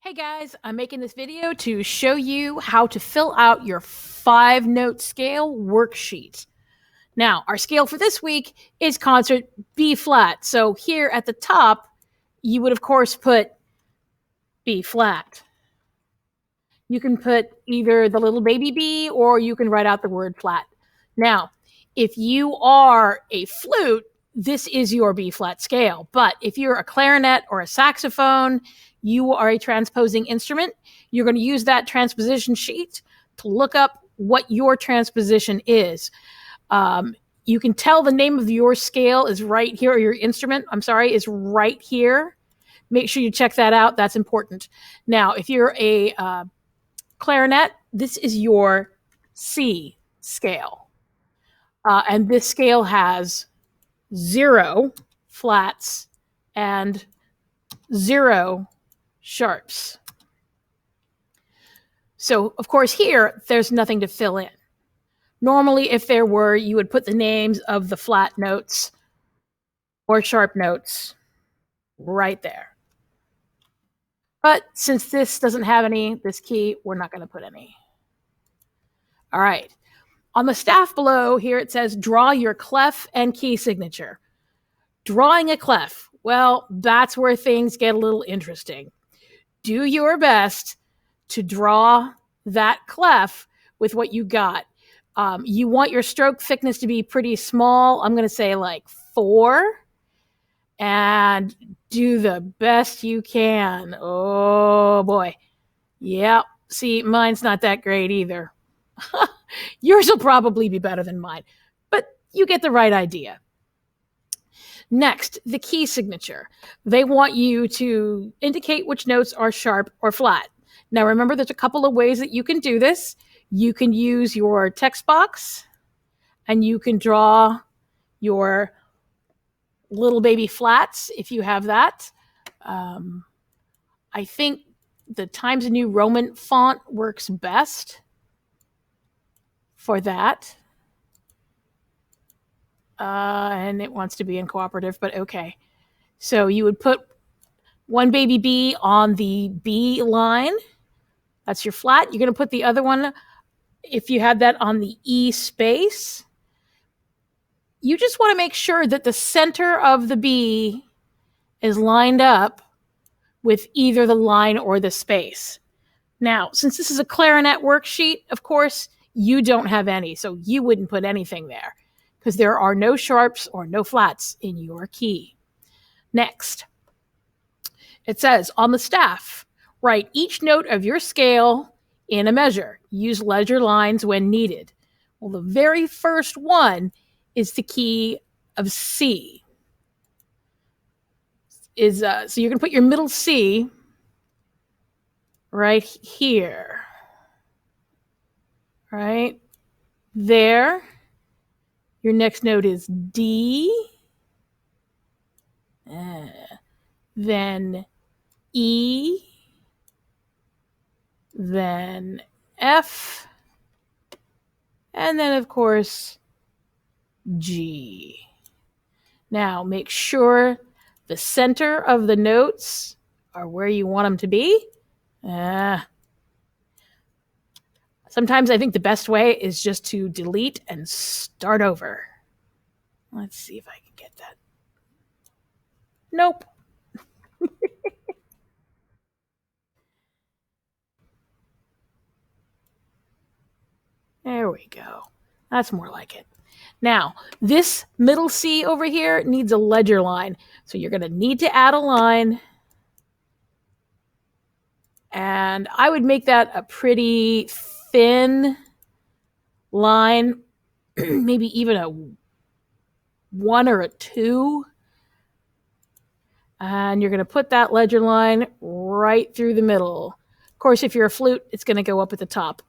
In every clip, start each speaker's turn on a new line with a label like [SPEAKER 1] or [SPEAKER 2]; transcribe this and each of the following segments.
[SPEAKER 1] Hey guys, I'm making this video to show you how to fill out your 5-note scale worksheet. Now, our scale for this week is concert B flat. So here at the top, you would of course put B flat. You can put either the little baby B or you can write out the word flat. Now, if you are a flute, this is your B flat scale. But if you're a clarinet or a saxophone, you are a transposing instrument. You're going to use that transposition sheet to look up what your transposition is. You can tell the name of your scale is right here, or your instrument, is right here. Make sure you check that out. That's important. Now, if you're a clarinet, this is your C scale. And this scale has 0 flats and 0 sharps. So, of course, here, there's nothing to fill in. Normally, if there were, you would put the names of the flat notes or sharp notes right there. But since this doesn't have any, this key, we're not going to put any. All right. On the staff below here, it says, draw your clef and key signature. Drawing a clef, well, that's where things get a little interesting. Do your best to draw that clef with what you got. You want your stroke thickness to be pretty small. I'm going to say like 4. And do the best you can. Oh, boy. Yep. See, mine's not that great either. Yours will probably be better than mine, but you get the right idea. Next, the key signature. They want you to indicate which notes are sharp or flat. Now, remember, there's a couple of ways that you can do this. You can use your text box, and you can draw your little baby flats if you have that. I think the Times New Roman font works best for that. And it wants to be in cooperative, but okay. So you would put one baby B on the B line. That's your flat. You're going to put the other one, if you had that, on the E space. You just want to make sure that the center of the B is lined up with either the line or the space. Now, since this is a clarinet worksheet, of course, you don't have any, so you wouldn't put anything there because there are no sharps or no flats in your key. Next, it says on the staff, write each note of your scale in a measure. Use ledger lines when needed. Well, the very first one is the key of C. So you're going to put your middle C right here. Right there. Your next note is D. Then E. Then F. And then, of course, G. Now, make sure the center of the notes are where you want them to be. Sometimes I think the best way is just to delete and start over. Let's see if I can get that. Nope. There we go. That's more like it. Now, this middle C over here needs a ledger line. So you're going to need to add a line. And I would make that a pretty thin line, maybe even a 1 or a 2. And you're going to put that ledger line right through the middle. Of course, if you're a flute, it's going to go up at the top.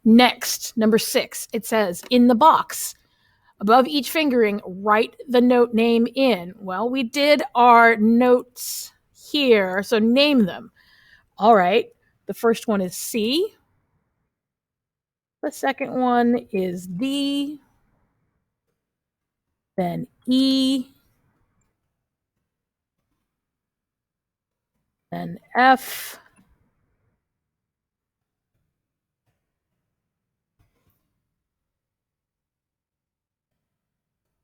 [SPEAKER 1] Next, number 6, it says, in the box, above each fingering, write the note name in. Well, we did our notes here, so name them. All right, the first one is C. The second one is D. Then E. then F,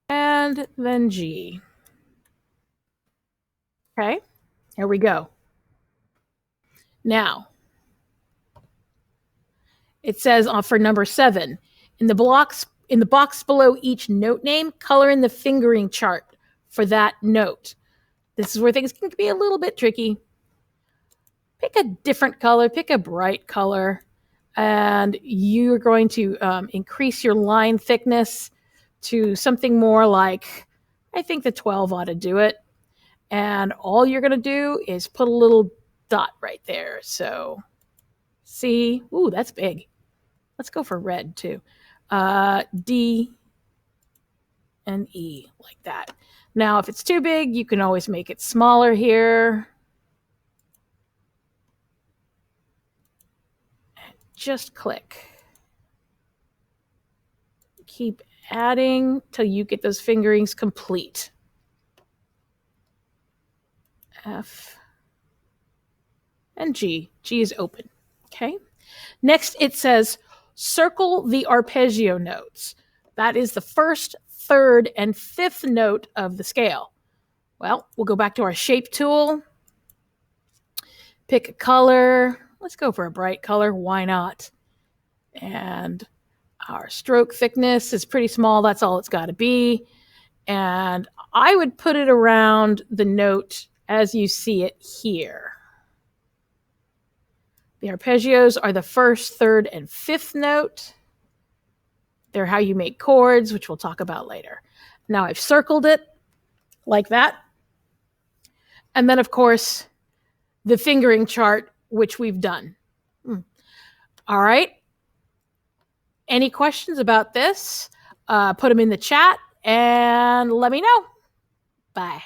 [SPEAKER 1] and then G. Okay, here we go. Now, it says for number 7, in the box below each note name, color in the fingering chart for that note. This is where things can be a little bit tricky. Pick a different color, pick a bright color, and you're going to increase your line thickness to something more like, I think the 12 ought to do it. And all you're going to do is put a little dot right there. So, see, ooh, that's big. Let's go for red too. D and E, like that. Now, if it's too big, you can always make it smaller here. Just click. Keep adding till you get those fingerings complete. F and G. G is open. Okay. Next, it says circle the arpeggio notes. That is the first, third, and fifth note of the scale. Well, we'll go back to our shape tool. Pick a color. Let's go for a bright color. Why not? And our stroke thickness is pretty small. That's all it's got to be. And I would put it around the note as you see it here. The arpeggios are the first, third, and fifth note. They're how you make chords, which we'll talk about later. Now I've circled it like that. And then, of course, the fingering chart, which we've done. All right. Any questions about this? Put them in the chat and let me know. Bye.